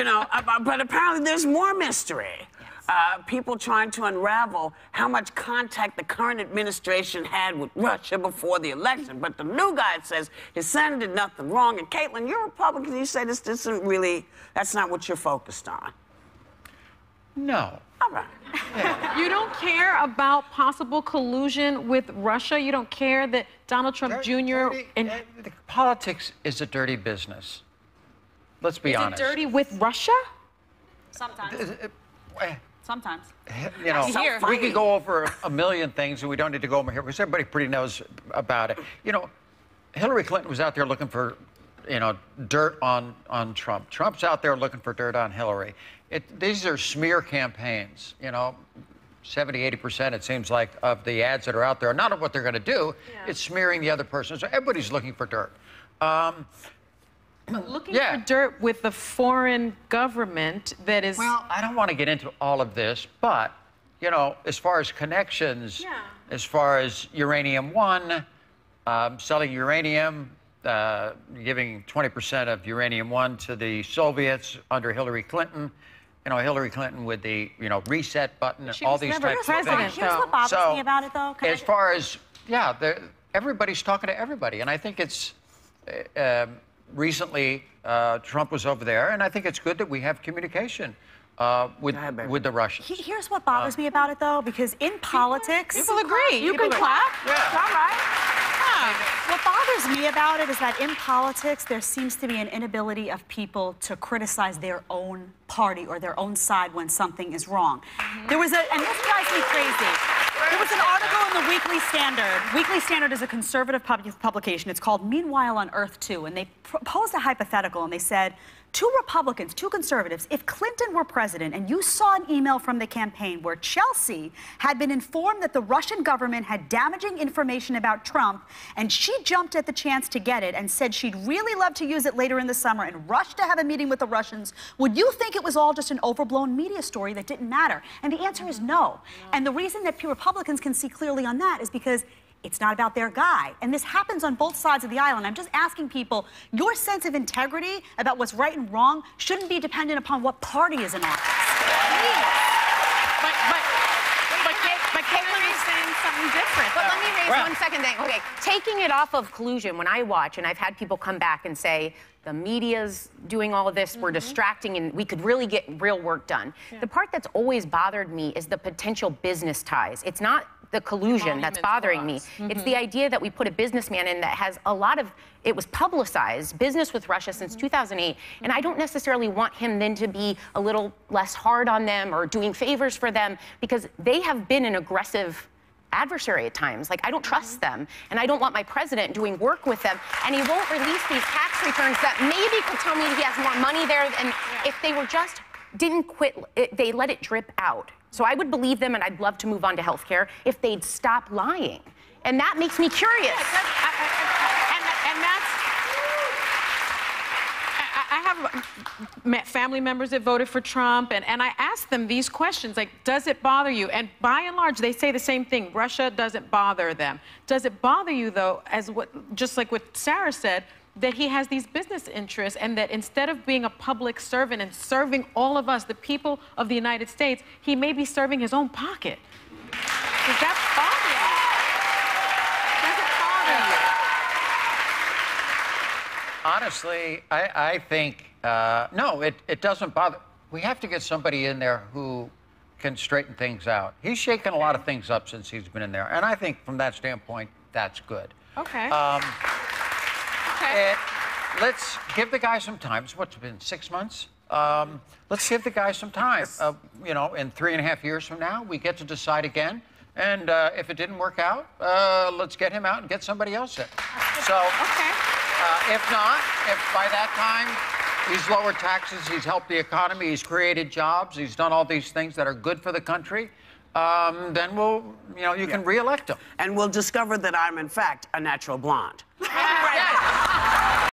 You know, but apparently there's more mystery. People trying to unravel how much contact the current administration had with Russia before the election. But the new guy says his son did nothing wrong. And Caitlin, you're a Republican. You say this isn't really, that's not what you're focused on. No. All right. Yeah. You don't care about possible collusion with Russia? You don't care that Donald Trump Jr. Politics is a dirty business. Let's be honest. Is it dirty with Russia? Sometimes. Sometimes. You know, we could go over a million things, and we don't need to go over here because everybody pretty knows about it. You know, Hillary Clinton was out there looking for, you know, dirt on Trump. Trump's out there looking for dirt on Hillary. These are smear campaigns, you know. 70–80%, it seems like, of the ads that are out there are not of what they're going to do. Yeah. It's smearing the other person. So everybody's looking for dirt. Looking for dirt with the foreign government that is... Well, I don't want to get into all of this, but, you know, as far as connections, as far as Uranium One, selling uranium, giving 20% of Uranium One to the Soviets under Hillary Clinton, you know, Hillary Clinton with the, you know, reset button and all these types of things. Here's what bothers me about it, though. As far as, everybody's talking to everybody, and I think it's... recently, Trump was over there, and I think it's good that we have communication with the Russians. Here's what bothers me about it, though, because in politics... People agree. You can clap. Yeah. All right. What bothers me about it is that in politics, there seems to be an inability of people to criticize their own party or their own side when something is wrong. There was and this drives me crazy. There was an article in the Weekly Standard. Weekly Standard is a conservative publication. It's called Meanwhile on Earth 2, and they posed a hypothetical, and they said, two Republicans, two conservatives, if Clinton were president and you saw an email from the campaign where Chelsea had been informed that the Russian government had damaging information about Trump, and she jumped at the chance to get it and said she'd really love to use it later in the summer and rushed to have a meeting with the Russians, would you think it was all just an overblown media story that didn't matter? And the answer is no. And the reason that Republicans can see clearly on that is because it's not about their guy. And this happens on both sides of the aisle. And I'm just asking people, your sense of integrity about what's right and wrong shouldn't be dependent upon what party is in office. But Caitlin is saying something different. But let me raise one second thing. Okay, taking it off of collusion, when I watch, and I've had people come back and say, the media's doing all of this, we're distracting, and we could really get real work done. The part that's always bothered me is the potential business ties. It's not the collusion that's bothering me. It's the idea that we put a businessman in that has a lot of, it was publicized, business with Russia since 2008, and I don't necessarily want him then to be a little less hard on them or doing favors for them, because they have been an aggressive adversary at times. Like, I don't trust them, and I don't want my president doing work with them, and he won't release these tax returns that maybe could tell me he has more money there, and if they were just, didn't quit, they let it drip out. So I would believe them, and I'd love to move on to healthcare if they'd stop lying. And that makes me curious. And that's... I have family members that voted for Trump, and I asked them these questions, like, does it bother you? And by and large, they say the same thing. Russia doesn't bother them. Does it bother you, though, just like what Sarah said, that he has these business interests, and that instead of being a public servant and serving all of us, the people of the United States, he may be serving his own pocket? Does that bother you? Does it bother you? Honestly, I think, no, it doesn't bother. We have to get somebody in there who can straighten things out. He's shaken a lot of things up since he's been in there, and I think from that standpoint, that's good. Okay. Let's give the guy some time. What's it been, 6 months? Let's give the guy some time. You know, in 3.5 years from now, we get to decide again. And if it didn't work out, let's get him out and get somebody else in. So, if not, if by that time he's lowered taxes, he's helped the economy, he's created jobs, he's done all these things that are good for the country, then we'll, you can re-elect him. And we'll discover that I'm, in fact, a natural blonde. Right.